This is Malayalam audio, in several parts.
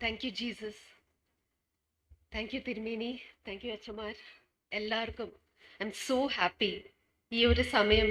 Thank you Jesus. Thank you തിരുമേനി. താങ്ക് യു അച്ഛന്മാർ. എല്ലാവർക്കും ഐ എം സോ ഹാപ്പി. ഈ ഒരു സമയം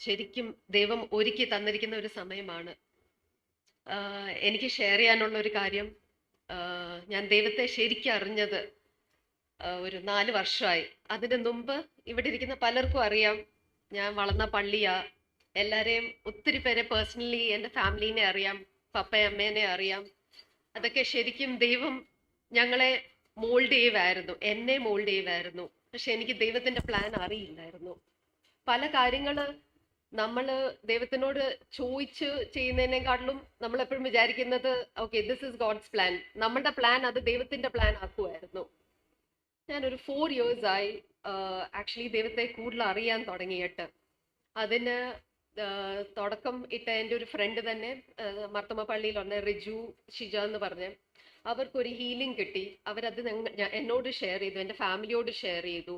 ശരിക്കും ദൈവം ഒരുക്കി തന്നിരിക്കുന്ന ഒരു സമയമാണ്. എനിക്ക് ഷെയർ ചെയ്യാനുള്ള ഒരു കാര്യം, ഞാൻ ദൈവത്തെ ശരിക്കും അറിഞ്ഞത് ഒരു 4 വർഷമായി. അതിന് മുമ്പ് ഇവിടെ ഇരിക്കുന്ന പലർക്കും അറിയാം, ഞാൻ വളർന്ന പള്ളിയാ. എല്ലാവരെയും ഒത്തിരി പേരെ പേഴ്സണലി എൻ്റെ ഫാമിലീനെ അറിയാം, പപ്പയും അമ്മേനെ അറിയാം. അതൊക്കെ ശരിക്കും ദൈവം ഞങ്ങളെ മോൾഡ് ചെയ്യുമായിരുന്നു, എന്നെ മോൾഡ് ചെയ്യുമായിരുന്നു. പക്ഷെ എനിക്ക് ദൈവത്തിന്റെ പ്ലാൻ അറിയില്ലായിരുന്നു. പല കാര്യങ്ങള് നമ്മൾ ദൈവത്തിനോട് ചോദിച്ച് ചെയ്യുന്നതിനെക്കാട്ടിലും നമ്മൾ എപ്പോഴും വിചാരിക്കുന്നത് okay this is God's plan, നമ്മളുടെ പ്ലാൻ അത് ദൈവത്തിന്റെ പ്ലാൻ ആക്കുമായിരുന്നു. ഞാനൊരു 4 years ആയി ആക്ച്വലി ദൈവത്തെ കൂടുതൽ അറിയാൻ തുടങ്ങിയിട്ട്. അതിന് തുടക്കം ഇട്ട എൻ്റെ ഒരു ഫ്രണ്ട് തന്നെ, മർത്തമ പള്ളിയിലുണ്ട്, റിജു ഷിജ എന്ന് പറഞ്ഞ്, അവർക്കൊരു ഹീലിംഗ് കിട്ടി. അവരത് എന്നോട് ഷെയർ ചെയ്തു, എൻ്റെ ഫാമിലിയോട് ഷെയർ ചെയ്തു.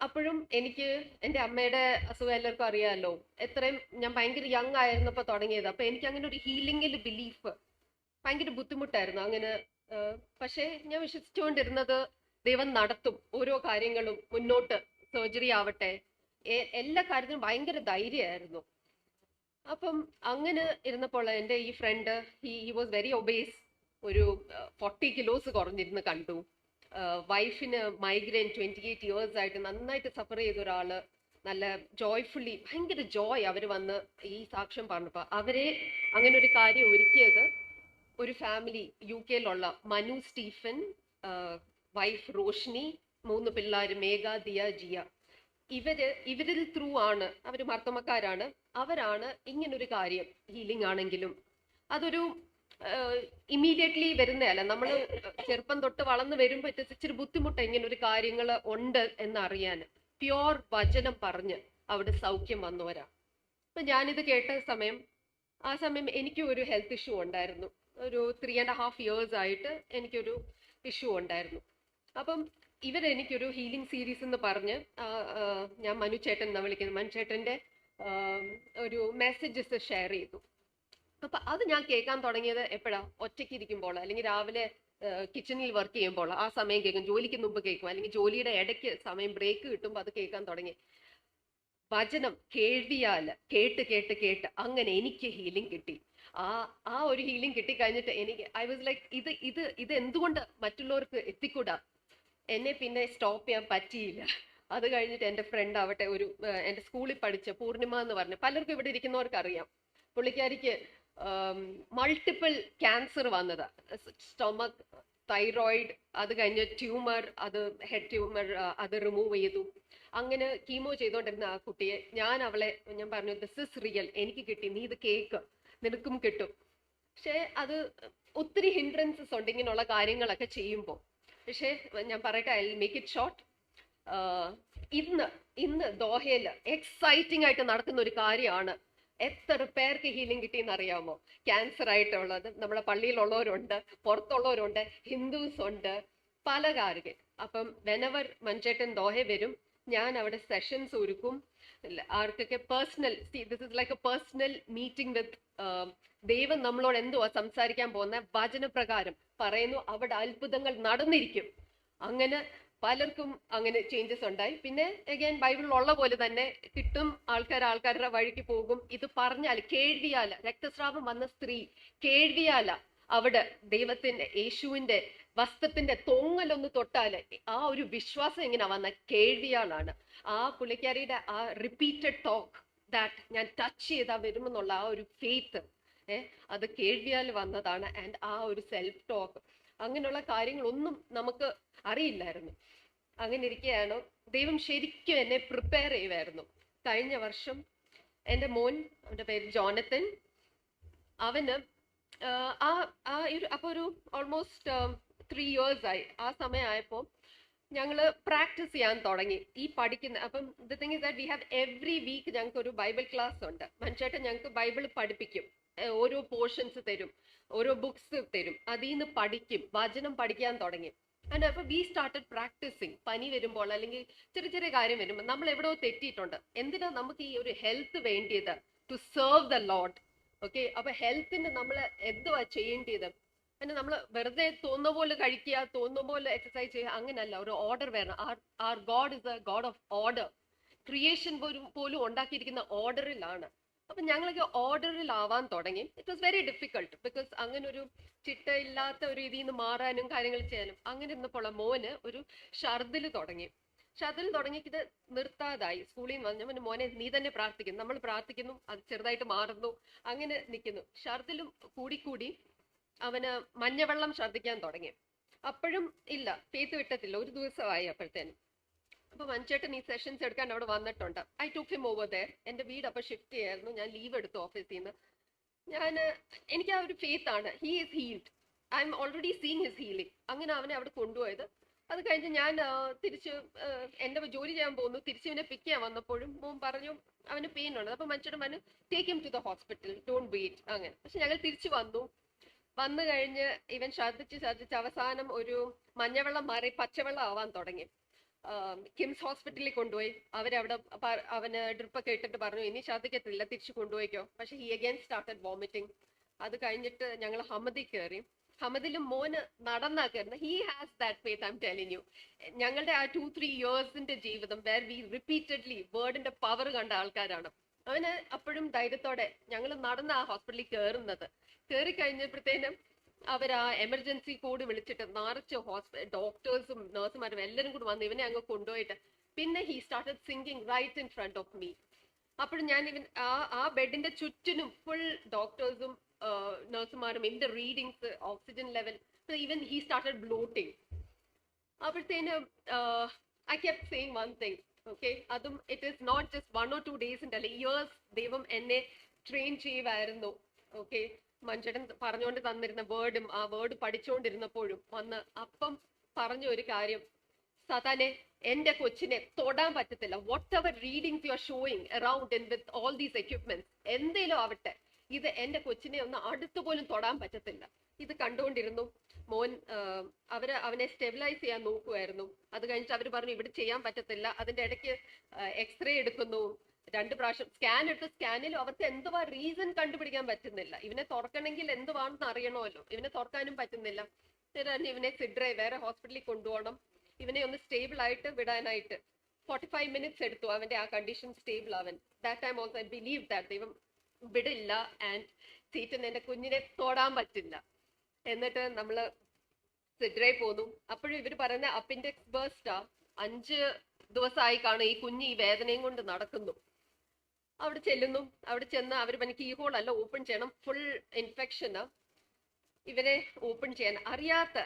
അപ്പോഴും എനിക്ക് എൻ്റെ അമ്മയുടെ അസുഖം എല്ലാവർക്കും അറിയാമല്ലോ. എത്രയും ഞാൻ ഭയങ്കര യങ് ആയിരുന്നപ്പോൾ തുടങ്ങിയത്. അപ്പൊ എനിക്ക് അങ്ങനെ ഒരു ഹീലിംഗിൽ ബിലീഫ് ഭയങ്കര ബുദ്ധിമുട്ടായിരുന്നു. അങ്ങനെ പക്ഷെ ഞാൻ വിശ്വസിച്ചുകൊണ്ടിരുന്നത് ദൈവം നടത്തും ഓരോ കാര്യങ്ങളും മുന്നോട്ട്. സർജറി ആവട്ടെ, എല്ലാ കാര്യത്തിനും ഭയങ്കര ധൈര്യമായിരുന്നു. അപ്പം അങ്ങനെ ഇരുന്നപ്പോൾ എൻ്റെ ഈ friend, he was very obese, ഒരു 40 kilos കുറഞ്ഞിരുന്ന് കണ്ടു. വൈഫിന് മൈഗ്രെയിൻ 28 years ആയിട്ട് നന്നായിട്ട് സഫർ ചെയ്ത ഒരാള്, നല്ല ജോയ്ഫുള്ളി, ഭയങ്കര ജോയ് അവർ വന്ന് ഈ സാക്ഷ്യം പറഞ്ഞപ്പോ അവരെ അങ്ങനെ ഒരു കാര്യം ഒരുക്കിയത് ഒരു ഫാമിലി UK-യിലുള്ള മനു സ്റ്റീഫൻ, വൈഫ് റോഷ്നി, 3 പിള്ളേർ മേഘ, ദിയ, ജിയ. ഇവരിൽ ത്രൂ ആണ്, അവർ മർത്തമക്കാരാണ്. അവരാണ് ഇങ്ങനൊരു കാര്യം, ഹീലിംഗ് ആണെങ്കിലും അതൊരു ഇമ്മീഡിയറ്റ്ലി വരുന്നതല്ല. നമ്മൾ ചെറുപ്പം തൊട്ട് വളർന്നു വരുമ്പോൾ ഇച്ചിരി ബുദ്ധിമുട്ട് ഇങ്ങനെ ഒരു കാര്യങ്ങൾ ഉണ്ട് എന്നറിയാൻ. പ്യോർ വചനം പറഞ്ഞ് അവിടെ സൗഖ്യം വന്നവരാ. അപ്പൊ ഞാനിത് കേട്ട സമയം, ആ സമയം എനിക്കും ഒരു ഹെൽത്ത് ഇഷ്യൂ ഉണ്ടായിരുന്നു. ഒരു 3.5 years ആയിട്ട് എനിക്കൊരു ഇഷ്യൂ ഉണ്ടായിരുന്നു. അപ്പം ഇവരെനിക്കൊരു ഹീലിംഗ് സീരീസ് എന്ന് പറഞ്ഞ്, ഞാൻ മനു ചേട്ടൻ എന്നാ വിളിക്കുന്നത്, മനു ചേട്ടന്റെ ഒരു മെസ്സേജസ് ഷെയർ ചെയ്തു. അപ്പൊ അത് ഞാൻ കേൾക്കാൻ തുടങ്ങിയത് എപ്പോഴാ, ഒറ്റയ്ക്ക് ഇരിക്കുമ്പോൾ, അല്ലെങ്കിൽ രാവിലെ കിച്ചണിൽ വർക്ക് ചെയ്യുമ്പോൾ ആ സമയം കേൾക്കും, ജോലിക്ക് മുമ്പ് കേൾക്കും, അല്ലെങ്കിൽ ജോലിയുടെ ഇടയ്ക്ക് സമയം ബ്രേക്ക് കിട്ടുമ്പോൾ അത് കേൾക്കാൻ തുടങ്ങി. വചനം കേൾവിയാല് കേട്ട് കേട്ട് കേട്ട് അങ്ങനെ എനിക്ക് ഹീലിംഗ് കിട്ടി. ആ ഒരു ഹീലിംഗ് കിട്ടി കഴിഞ്ഞിട്ട് എനിക്ക് ഐ വാസ് ലൈക്ക്, ഇത് എന്തുകൊണ്ട് മറ്റുള്ളവർക്ക് എത്തിക്കൂടാ? എന്നെ പിന്നെ സ്റ്റോപ്പ് ചെയ്യാൻ പറ്റിയില്ല. അത് കഴിഞ്ഞിട്ട് എൻ്റെ ഫ്രണ്ട് ആവട്ടെ, ഒരു എൻ്റെ സ്കൂളിൽ പഠിച്ച പൂർണിമ എന്ന് പറഞ്ഞ്, പലർക്കും ഇവിടെ ഇരിക്കുന്നവർക്ക് അറിയാം. പുള്ളിക്കാരിക്ക് മൾട്ടിപ്പിൾ ക്യാൻസർ വന്നതാ, സ്റ്റൊമക്, തൈറോയിഡ്, അത് കഴിഞ്ഞ് ട്യൂമർ, അത് ഹെഡ് ട്യൂമർ, അത് റിമൂവ് ചെയ്തു. അങ്ങനെ കീമോ ചെയ്തുകൊണ്ടിരുന്ന ആ കുട്ടിയെ ഞാൻ പറഞ്ഞു ദിസ് ഇസ് റിയൽ, എനിക്ക് കിട്ടി, നീ ഇത് കേക്ക്, നിനക്കും കിട്ടും. പക്ഷെ അത് ഒത്തിരി ഹിൻഡ്രൻസസ് ഉണ്ട് ഇങ്ങനെയുള്ള കാര്യങ്ങളൊക്കെ ചെയ്യുമ്പോൾ. പക്ഷെ ഞാൻ പറയട്ടെ, ഐ മേക്ക് ഇറ്റ് ഷോർട്ട്. ഇന്ന് ദോഹയില് എക്സൈറ്റിംഗ് ആയിട്ട് നടക്കുന്ന ഒരു കാര്യമാണ്. എത്ര പേർക്ക് ഹീലിംഗ് കിട്ടിയെന്ന് അറിയാമോ? ക്യാൻസർ ആയിട്ടുള്ളത് നമ്മുടെ പള്ളിയിലുള്ളവരുണ്ട്, പുറത്തുള്ളവരുണ്ട്, ഹിന്ദുസ് ഉണ്ട്, പല കാര്യങ്ങൾ. അപ്പം വെനവർ മഞ്ചേട്ടൻ ദോഹ വരും, ഞാൻ അവിടെ സെഷൻസ് ഒരുക്കും. ആർക്കൊക്കെ personal, this is like A personal meeting with ദൈവം നമ്മളോട് എന്തുവാ സംസാരിക്കാൻ പോകുന്ന വചനപ്രകാരം പറയുന്നു, അവിടെ അത്ഭുതങ്ങൾ നടന്നിരിക്കും. അങ്ങനെ പലർക്കും അങ്ങനെ ചേഞ്ചസ് ഉണ്ടായി. പിന്നെ അഗൈൻ ബൈബിളിലുള്ള പോലെ തന്നെ കിട്ടും, ആൾക്കാരുടെ വഴിക്ക് പോകും. ഇത് പറഞ്ഞാൽ കേൾവിയാല, രക്തസ്രാവം വന്ന സ്ത്രീ കേൾവിയാല അവിടെ ദൈവത്തിന്റെ യേശുവിന്റെ വസ്ത്രത്തിന്റെ തൊങ്ങലൊന്ന് തൊട്ടാല് ആ ഒരു വിശ്വാസം എങ്ങനെ വന്ന കേൾവിയാലാണ്. ആ പുള്ളിക്കാരിയുടെ ആ റിപ്പീറ്റഡ് ടോക്ക്, ദാറ്റ് ഞാൻ ടച്ച് ചെയ്താ വരുമെന്നുള്ള ആ ഒരു ഫെയ്ത്ത്, അത് കേൾവിയാൽ വന്നതാണ്. ആൻഡ് ആ ഒരു സെൽഫ് ടോക്ക്, അങ്ങനെയുള്ള കാര്യങ്ങളൊന്നും നമുക്ക് അറിയില്ലായിരുന്നു. അങ്ങനെ ഇരിക്കുകയാണ് ദൈവം ശരിക്കും എന്നെ പ്രിപ്പയർ ചെയ്യുമായിരുന്നു. കഴിഞ്ഞ വർഷം എൻ്റെ മോൻ, അവൻ്റെ പേര് ജോണത്തൻ, അവന് അപ്പൊ ഒരു ഓൾമോസ്റ്റ് 3 years ആയി. ആ സമയമായപ്പോൾ ഞങ്ങള് പ്രാക്ടീസ് ചെയ്യാൻ തുടങ്ങി ഈ പഠിക്കുന്ന. അപ്പം the thing is that we have every week ഞങ്ങൾക്ക് ഒരു ബൈബിൾ ക്ലാസ് ഉണ്ട്. മനുഷ്യട്ട് ഞങ്ങൾക്ക് ബൈബിൾ പഠിപ്പിക്കും, ഓരോ പോർഷൻസ് തരും, ഓരോ ബുക്സ് തരും, അതിൽ നിന്ന് പഠിക്കും, വചനം പഠിക്കാൻ തുടങ്ങി. ആൻഡ് അപ്പൊ വി സ്റ്റാർട്ടഡ് പ്രാക്ടീസിങ്. പനി വരുമ്പോൾ അല്ലെങ്കിൽ ചെറിയ ചെറിയ കാര്യം വരുമ്പോൾ നമ്മൾ എവിടെയോ തെറ്റിയിട്ടുണ്ട്. എന്തിനാ നമുക്ക് ഈ ഒരു ഹെൽത്ത് വേണ്ടിയത്? To serve the Lord. Okay, അപ്പൊ ഹെൽത്തിന് നമ്മൾ എന്തുവാ ചെയ്യേണ്ടത്? പിന്നെ നമ്മൾ വെറുതെ തോന്നുന്ന പോലെ കഴിക്കുക, തോന്നുന്ന പോലെ എക്സസൈസ് ചെയ്യുക, അങ്ങനെയല്ല. ഒരു ഓർഡർ വേണം. Our God is a God of order. Creation പോലും ഉണ്ടാക്കിയിരിക്കുന്ന ഓർഡറിലാണ്. അപ്പൊ ഞങ്ങൾക്ക് ഓർഡറിലാവാൻ തുടങ്ങി. It was very difficult, because അങ്ങനെ ഒരു ചിട്ടയില്ലാത്ത ഒരു രീതിയിൽ നിന്ന് മാറാനും കാര്യങ്ങൾ ചെയ്യാനും. അങ്ങനെ ഇരുന്നപ്പോൾ മോന് ഒരു ഷർദിൽ തുടങ്ങി. ഷർദിൽ തുടങ്ങിയിട്ട് നിർത്താതായി. സ്കൂളിൽ നിന്ന് വന്നു, പിന്നെ മോനെ നീ തന്നെ പ്രാർത്ഥിക്കുന്നു. നമ്മൾ പ്രാർത്ഥിക്കുന്നു, അത് ചെറുതായിട്ട് മാറുന്നു, അങ്ങനെ നിൽക്കുന്നു. ഷർദിലും കൂടിക്കൂടി അവന് മഞ്ഞവെള്ളം ഛർദ്ദിക്കാൻ തുടങ്ങി. അപ്പോഴും ഇല്ല, ഫെയ്ത്ത് വിട്ടത്തില്ല. ഒരു ദിവസമായി അപ്പോഴത്തേനും. അപ്പൊ മഞ്ചേട്ടൻ ഈ സെഷൻസ് എടുക്കാൻ അവിടെ വന്നിട്ടുണ്ട്. I took him over there. എന്റെ വീട് അപ്പൊ ഷിഫ്റ്റ് ചെയ്യായിരുന്നു. ഞാൻ ലീവ് എടുത്തു ഓഫീസിൽ നിന്ന്. എനിക്ക് ആ ഒരു ഫെയ്ത്ത് ആണ്. He is healed. I M already seeing his healing. അങ്ങനെ അവനെ അവിടെ കൊണ്ടുപോയത്. അത് കഴിഞ്ഞ് ഞാൻ തിരിച്ച് എന്റെ ജോലി ചെയ്യാൻ പോകുന്നു. തിരിച്ച് ഇവനെ പിക്ക് ചെയ്യാൻ വന്നപ്പോഴും മോൻ പറഞ്ഞു അവന് പെയിൻ ഉണ്ട്. അപ്പൊ മഞ്ചേട്ടൻ പറഞ്ഞു take him to the hospital, don't wait. അങ്ങനെ. പക്ഷെ ഞങ്ങൾ തിരിച്ചു വന്നു കഴിഞ്ഞ് ഇവൻ ഛർദ്ദിച്ച് അവസാനം ഒരു മഞ്ഞവെള്ളം മാറി പച്ചവെള്ളം ആവാൻ തുടങ്ങി. കിംസ് ഹോസ്പിറ്റലിൽ കൊണ്ടുപോയി. അവരവിടെ അവന് ഡ്രിപ്പൊക്കെ ഇട്ടിട്ട് പറഞ്ഞു ഇനി ഛർദ്ദിക്കത്തില്ല, തിരിച്ചു കൊണ്ടുപോയിക്കോ. പക്ഷെ ഹി അഗൈൻ സ്റ്റാർട്ടഡ് വോമിറ്റിംഗ്. അത് കഴിഞ്ഞിട്ട് ഞങ്ങൾ ഹമദി കയറി. ഹമദിലും മോന് നടന്നാ കയറുന്നത്. He has that faith, I M telling you. ഞങ്ങളുടെ ആ 2-3 ഇയേഴ്സിന്റെ ജീവിതം വേർ വി റിപ്പീറ്റഡ്ലി വേർഡിന്റെ പവർ കണ്ട ആൾക്കാരാണ്. അവന് അപ്പോഴും ധൈര്യത്തോടെ ഞങ്ങൾ നടന്ന ആ ഹോസ്പിറ്റലിൽ കയറുന്നത്. കയറി കഴിഞ്ഞപ്പോഴത്തേനും അവർ ആ എമർജൻസി കോഡ് വിളിച്ചിട്ട് നിറച്ച് ഡോക്ടേഴ്സും നഴ്സുമാരും എല്ലാവരും കൂടി വന്ന് ഇവനെ അങ്ങ് കൊണ്ടുപോയിട്ട് പിന്നെ he started singing right in front of me. അപ്പോഴും ഞാൻ ആ ബെഡിന്റെ ചുറ്റിനും ഫുൾ ഡോക്ടേഴ്സും നഴ്സുമാരും ഇവന്റെ readings, oxygen level. Even he started bloating. അപ്പോഴത്തേനും I kept saying one thing. Okay, അതും it is not just 1 or 2 ഡേയ്സിന്റെ അല്ല, ഇയേഴ്സ് ദൈവം എന്നെ ട്രെയിൻ ചെയ്യുമായിരുന്നു. ഓക്കെ, മഞ്ചേട്ടൻ പറഞ്ഞുകൊണ്ട് തന്നിരുന്ന വേർഡും ആ വേർഡ് പഠിച്ചുകൊണ്ടിരുന്നപ്പോഴും വന്ന് അപ്പം പറഞ്ഞ ഒരു കാര്യം, സതാനെ എന്റെ കൊച്ചിനെ തൊടാൻ പറ്റത്തില്ല. What ever readings you are showing around in with all these equipments, എന്തേലും ആവട്ടെ, ഇത് എന്റെ കൊച്ചിനെ ഒന്ന് അടുത്ത് പോലും തൊടാൻ പറ്റത്തില്ല. ഇത് കണ്ടുകൊണ്ടിരുന്നു. മോൻ അവനെ സ്റ്റെബിലൈസ് ചെയ്യാൻ നോക്കുമായിരുന്നു. അത് കഴിഞ്ഞിട്ട് അവർ പറഞ്ഞു ഇവിടെ ചെയ്യാൻ പറ്റത്തില്ല. അതിന്റെ ഇടയ്ക്ക് എക്സ്റേ എടുക്കുന്നു. 2 പ്രാവശ്യം സ്കാൻ എടുത്ത്. സ്കാനിൽ അവർക്ക് എന്തുവാ റീസൺ കണ്ടുപിടിക്കാൻ പറ്റുന്നില്ല. ഇവനെ തുറക്കണമെങ്കിൽ എന്തുവാണെന്ന് അറിയണമല്ലോ. ഇവനെ തുറക്കാനും പറ്റുന്നില്ല. ഇവനെ സിഡ്രെ വേറെ ഹോസ്പിറ്റലിൽ കൊണ്ടുപോകണം. ഇവനെ ഒന്ന് സ്റ്റേബിൾ ആയിട്ട് വിടാനായിട്ട് 45 മിനിറ്റ്സ് എടുത്തു അവന്റെ ആ കണ്ടീഷൻ സ്റ്റേബിൾ ആവാൻ. That time also I believe that ദൈവം വിടില്ല ആൻഡ് സീറ്റൻ എന്റെ കുഞ്ഞിനെ തൊടാൻ പറ്റില്ല. എന്നിട്ട് നമ്മള് സിഡ്രെ പോന്നു. അപ്പോഴും ഇവര് പറയുന്ന അപ്പൻഡിക്സ് ബേസ്റ്റാ. 5 ദിവസമായി കാണും ഈ കുഞ്ഞ് ഈ വേദനയും കൊണ്ട് നടക്കുന്നു. അവിടെ ചെല്ലുന്നു. അവിടെ ചെന്ന് അവർ എനിക്ക് ഈ ഹോൾ അല്ല ഓപ്പൺ ചെയ്യണം, ഫുൾ ഇൻഫെക്ഷന്. ഇവരെ ഓപ്പൺ ചെയ്യാൻ അറിയാത്ത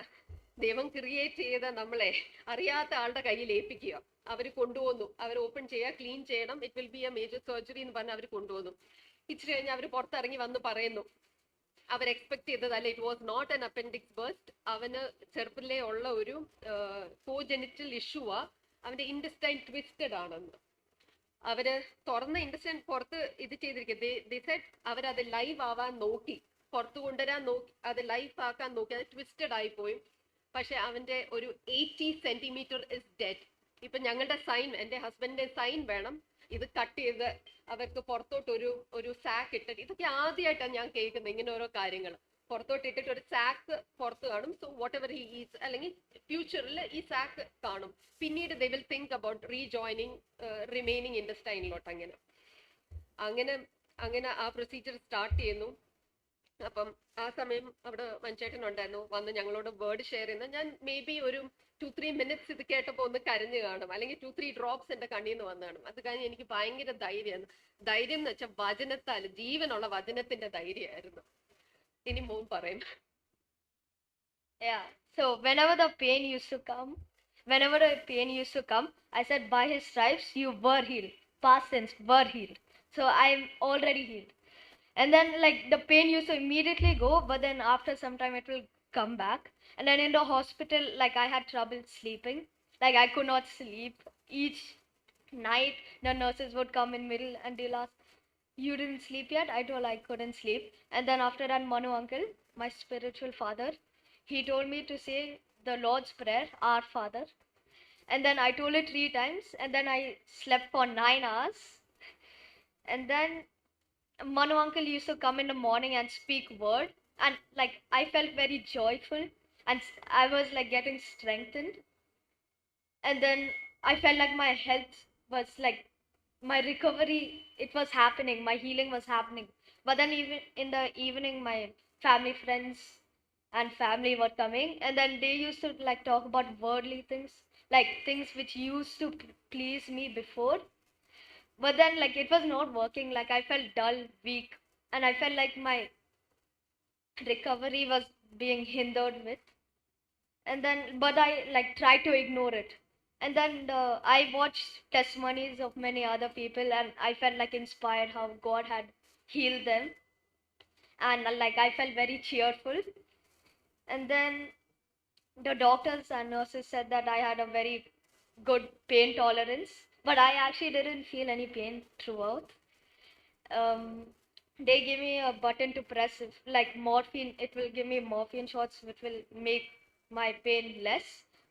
ദൈവം ക്രിയേറ്റ് ചെയ്ത നമ്മളെ അറിയാത്ത ആളുടെ കയ്യിൽ ഏൽപ്പിക്കുക. അവർ കൊണ്ടുപോകുന്നു. അവർ ഓപ്പൺ ചെയ്യുക, ക്ലീൻ ചെയ്യണം, it will be A major surgery എന്ന് പറഞ്ഞ് അവർ കൊണ്ടുപോകുന്നു. ഇച്ചിരി കഴിഞ്ഞ് അവർ പുറത്തിറങ്ങി വന്ന് പറയുന്നു അവർ എക്സ്പെക്ട് ചെയ്തതല്ല, it was not an appendix burst. അവന് ചെറുപ്പത്തിലേ ഉള്ള ഒരു കോജെനിറ്റൽ ഇഷ്യൂവാ. അവന്റെ ഇൻഡസ്റ്റൈൻ ട്വിസ്റ്റഡ് ആണെന്ന്. അവര് തുറന്ന ഇൻഡസ്റ്റൈൻ പുറത്ത് ഇത് ചെയ്തിരിക്കുക. അവരത് ലൈവ് ആവാൻ നോക്കി, പുറത്തു കൊണ്ടുവരാൻ നോക്കി, അത് ലൈവ് ആക്കാൻ നോക്കി. അത് ട്വിസ്റ്റഡ് ആയി പോയി. പക്ഷെ അവന്റെ ഒരു 80 സെന്റിമീറ്റർ ഇസ് ഡെഡ്. ഇപ്പൊ ഞങ്ങളുടെ സൈൻ, എന്റെ ഹസ്ബൻഡിന്റെ സൈൻ വേണം. ഇത് കട്ട് ചെയ്ത് അവർക്ക് പുറത്തോട്ട് ഒരു സാക്ക് ഇട്ടിട്ട്, ഇതൊക്കെ ആദ്യമായിട്ടാണ് ഞാൻ കേൾക്കുന്നത് ഇങ്ങനെ ഓരോ കാര്യങ്ങൾ. പുറത്തോട്ട് ഇട്ടിട്ട് ഒരു സാക്ക് പുറത്ത് കാണും. So whatever he is, അല്ലെങ്കിൽ ഫ്യൂച്ചറിൽ ഈ സാക്ക് കാണും. പിന്നീട് they will think about rejoining remaining ഇൻഡസ്റ്റൈനിലോട്ട്. അങ്ങനെ ആ പ്രൊസീജിയർ സ്റ്റാർട്ട് ചെയ്യുന്നു. അപ്പം ആ സമയം അവിടെ മഞ്ചേട്ടൻ ഉണ്ടായിരുന്നു, വന്ന് ഞങ്ങളോട് വേർഡ് ഷെയർ ചെയ്യുന്നത്. ഞാൻ മേ ബി ഒരു 2-3 മിനിറ്റ്സ് ഇത് കേട്ടപ്പോൾ ഒന്ന് കരഞ്ഞു കാണും, അല്ലെങ്കിൽ 2-3 ഡ്രോപ്സ് എന്റെ കണ്ണിൽ നിന്ന് വന്നു കാണും. അത് കഴിഞ്ഞ് എനിക്ക് ഭയങ്കര ധൈര്യമാണ്. ധൈര്യം എന്ന് വെച്ചാൽ വചനത്താൽ, ജീവനുള്ള വചനത്തിന്റെ ധൈര്യമായിരുന്നു. ഇനി മോൻ പറയും. Yeah. So whenever the pain used to come, I said, by his stripes you were healed. Past tense, were healed. So I'm already healed. And then like the pain used to immediately go, but then after some time it will come back. And then in the hospital, like I had trouble sleeping. Like I could not sleep. Each night the nurses would come in middle and they'll ask, you didn't sleep yet? I told I couldn't sleep. And then after that, Manu uncle, my spiritual father, he told me to say the Lord's Prayer, Our Father. And then I told it 3 times, and then I slept for 9 hours. And then Manu uncle used to come in the morning and speak word, and like I felt very joyful, and I was like getting strengthened. And then I felt like my health was like my recovery, it was happening, my healing was happening. But then even in the evening, my family friends and family were coming, and then they used to like talk about worldly things, like things which used to please me before. But then like it was not working, like I felt dull, weak, and I felt like my recovery was being hindered with. And then but I like tried to ignore it. And then I watched testimonies of many other people, and I felt like inspired how God had healed them, and like I felt very cheerful. And then the doctors and nurses said that I had a very good pain tolerance, but I actually didn't feel any pain throughout. um, they give me a button to press, like morphine. It will give me morphine shots, which will make my pain less.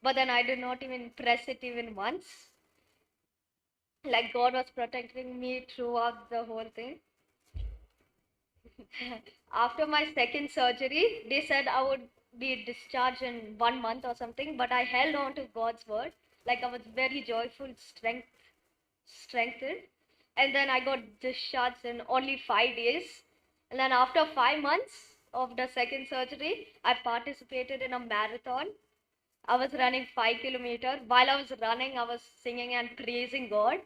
But then I did not even press it even once. Like God was protecting me throughout the whole thing. After my second surgery, they said I would be discharged in 1 month or something, but I held on to God's word. Like I was very joyful, strengthened. And then I got discharged in only 5 days. And then after 5 months of the second surgery, I participated in a marathon. I was running 5 kilometers. While I was running, I was singing and praising God.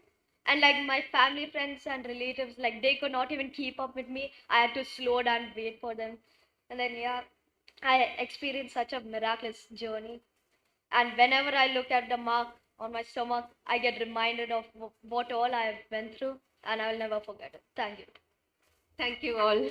And like my family, friends, and relatives, like they could not even keep up with me. I had to slow down and wait for them. And then, yeah, I experienced such a miraculous journey. And whenever I look at the mark on my stomach, I get reminded of what all I have went through, and I will never forget it. Thank you. Thank you all.